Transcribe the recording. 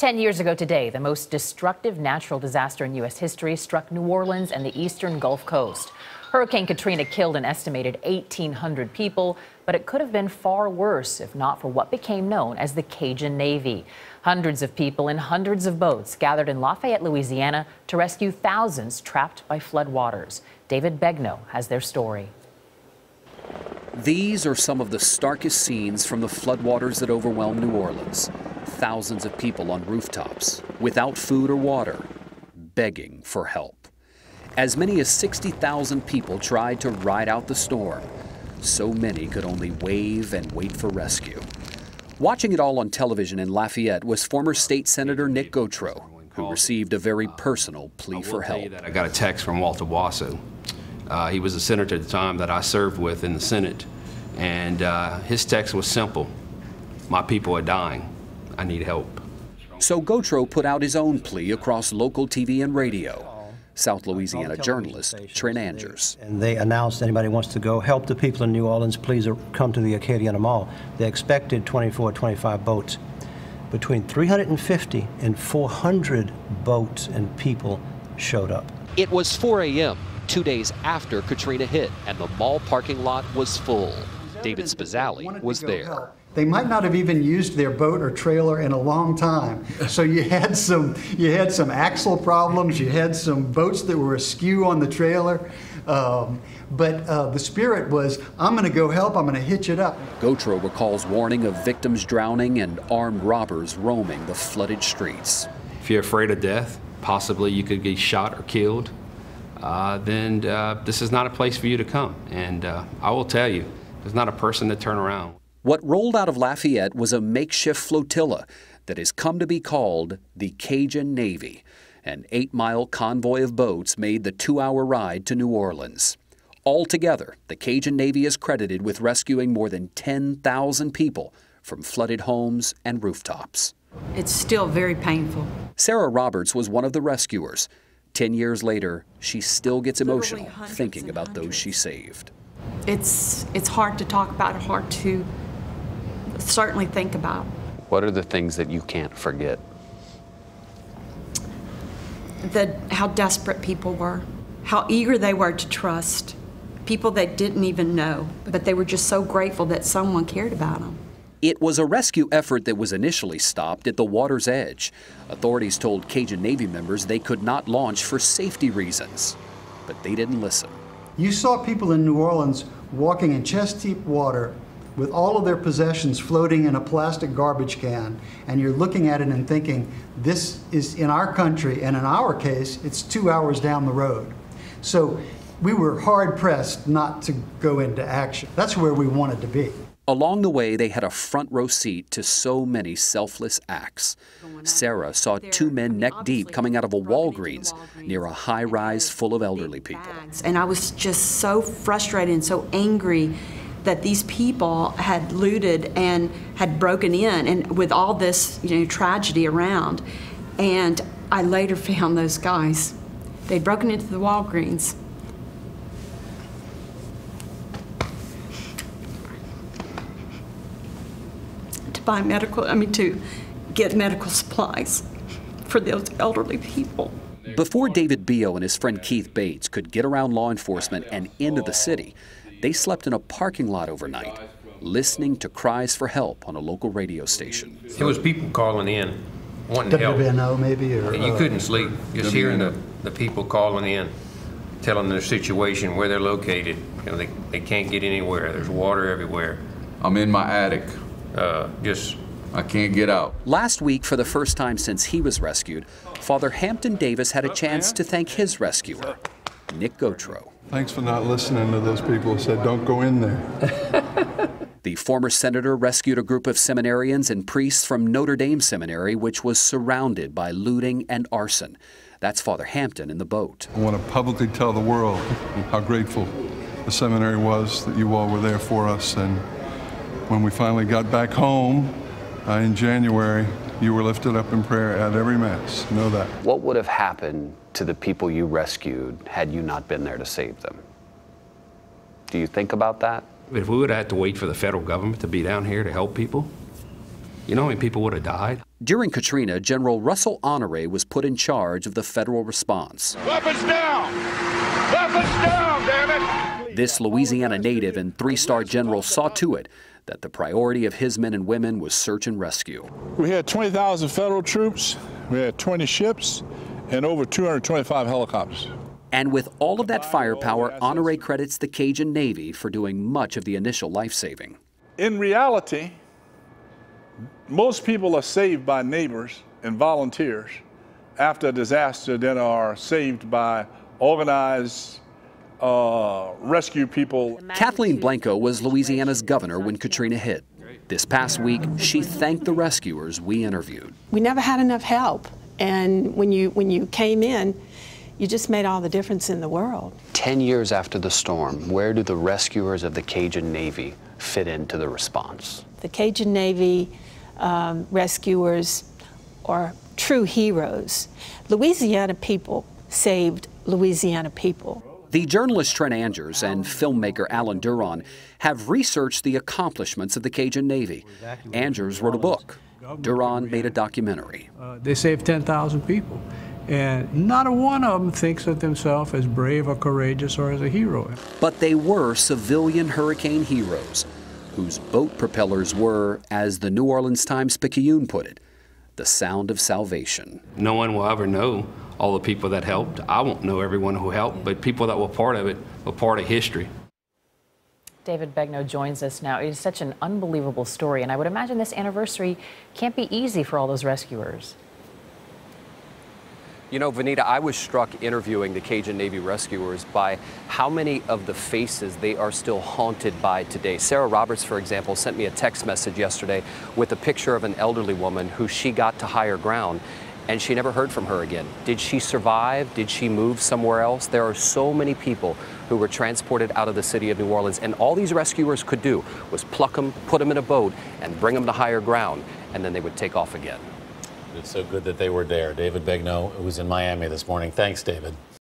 10 years ago today, the most destructive natural disaster in U.S. history struck New Orleans and the eastern Gulf Coast. Hurricane Katrina killed an estimated 1,800 people, but it could have been far worse if not for what became known as the Cajun Navy. Hundreds of people in hundreds of boats gathered in Lafayette, Louisiana to rescue thousands trapped by floodwaters. David Begnaud has their story. These are some of the starkest scenes from the floodwaters that overwhelmed New Orleans. Thousands of people on rooftops, without food or water, begging for help. As many as 60,000 people tried to ride out the storm. So many could only wave and wait for rescue. Watching it all on television in Lafayette was former state senator Nick Gautreaux, who received a very personal plea for help. I got a text from Walter Wasso. He was a senator at the time that I served with in the Senate, and his text was simple: my people are dying. I need help. So Gautreaux put out his own plea across local TV and radio. South Louisiana journalist Trent Angers. And they announced anybody wants to go help the people in New Orleans, please come to the Acadiana Mall. They expected 24, 25 boats. Between 350 and 400 boats and people showed up. It was 4 a.m., 2 days after Katrina hit, and the mall parking lot was full. David Spazzali was there. They might not have even used their boat or trailer in a long time. So you had some axle problems, you had some boats that were askew on the trailer. But the spirit was, I'm going to go help, I'm going to hitch it up. Gautreaux recalls warning of victims drowning and armed robbers roaming the flooded streets. If you're afraid of death, possibly you could get shot or killed, then this is not a place for you to come. And I will tell you, there's not a person to turn around. What rolled out of Lafayette was a makeshift flotilla that has come to be called the Cajun Navy. An 8-mile convoy of boats made the 2-hour ride to New Orleans. Altogether, the Cajun Navy is credited with rescuing more than 10,000 people from flooded homes and rooftops. It's still very painful. Sarah Roberts was one of the rescuers. 10 years later, she still gets emotional thinking about those she saved. It's hard to talk about, hard to certainly think about. What are the things that you can't forget? How desperate people were, how eager they were to trust people they didn't even know, but they were just so grateful that someone cared about them. It was a rescue effort that was initially stopped at the water's edge. Authorities told Cajun Navy members they could not launch for safety reasons, but they didn't listen. You saw people in New Orleans walking in chest-deep water with all of their possessions floating in a plastic garbage can, and you're looking at it and thinking, this is in our country, and in our case, it's 2 hours down the road. So we were hard-pressed not to go into action. That's where we wanted to be. Along the way, they had a front row seat to so many selfless acts. Sarah saw 2 men neck-deep coming out of a Walgreens near a high-rise full of elderly people. And I was just so frustrated and so angry that these people had looted and had broken in, and with all this, tragedy around. And I later found those guys. They'd broken into the Walgreens. To get medical supplies for those elderly people. Before David Begnaud and his friend Keith Bates could get around law enforcement and into the city, they slept in a parking lot overnight, listening to cries for help on a local radio station. It was people calling in, wanting help. Begnaud maybe? Or, you couldn't sleep, just hearing the people calling in, telling their situation, where they're located. They can't get anywhere. There's water everywhere. I'm in my attic. I can't get out. Last week, for the first time since he was rescued, Father Hampton Davis had a chance to thank his rescuer, Nick Gautreaux. Thanks for not listening to those people who said, don't go in there. The former senator rescued a group of seminarians and priests from Notre Dame Seminary, which was surrounded by looting and arson. That's Father Hampton in the boat. I want to publicly tell the world how grateful the seminary was that you all were there for us. And when we finally got back home in January, you were lifted up in prayer at every Mass. Know that. What would have happened to the people you rescued had you not been there to save them? Do you think about that? If we would have had to wait for the federal government to be down here to help people, You know how many people would have died? During Katrina, General Russell Honore was put in charge of the federal response. Weapons down! Weapons down, damn it! This Louisiana native and three-star general saw to it that the priority of his men and women was search and rescue. We had 20,000 federal troops, we had 20 ships, and over 225 helicopters. And with all of that firepower, Honore credits the Cajun Navy for doing much of the initial life-saving. In reality, most people are saved by neighbors and volunteers after a disaster that are saved by organized rescue people. Kathleen Blanco was Louisiana's governor when Katrina hit. This past week, she thanked the rescuers we interviewed. We never had enough help, and when you came in, you just made all the difference in the world. 10 years after the storm, where do the rescuers of the Cajun Navy fit into the response? The Cajun Navy rescuers are true heroes. Louisiana people saved Louisiana people. The journalist Trent Angers and filmmaker Alan Duron have researched the accomplishments of the Cajun Navy. Angers wrote a book. Duron made a documentary. They saved 10,000 people. And not a one of them thinks of themselves as brave or courageous or as a hero. But they were civilian hurricane heroes, whose boat propellers were, as the New Orleans Times-Picayune put it, the sound of salvation. No one will ever know all the people that helped. I won't know everyone who helped, but people that were part of it were part of history. David Begnaud joins us now. It is such an unbelievable story, and I would imagine this anniversary can't be easy for all those rescuers. You know, Vanita, I was struck interviewing the Cajun Navy rescuers by how many of the faces they are still haunted by today. Sarah Roberts, for example, sent me a text message yesterday with a picture of an elderly woman who she got to higher ground, and she never heard from her again. Did she survive? Did she move somewhere else? There are so many people who were transported out of the city of New Orleans, and all these rescuers could do was pluck them, put them in a boat, and bring them to higher ground, and then they would take off again. It's so good that they were there. David Begnaud, who's in Miami this morning. Thanks, David.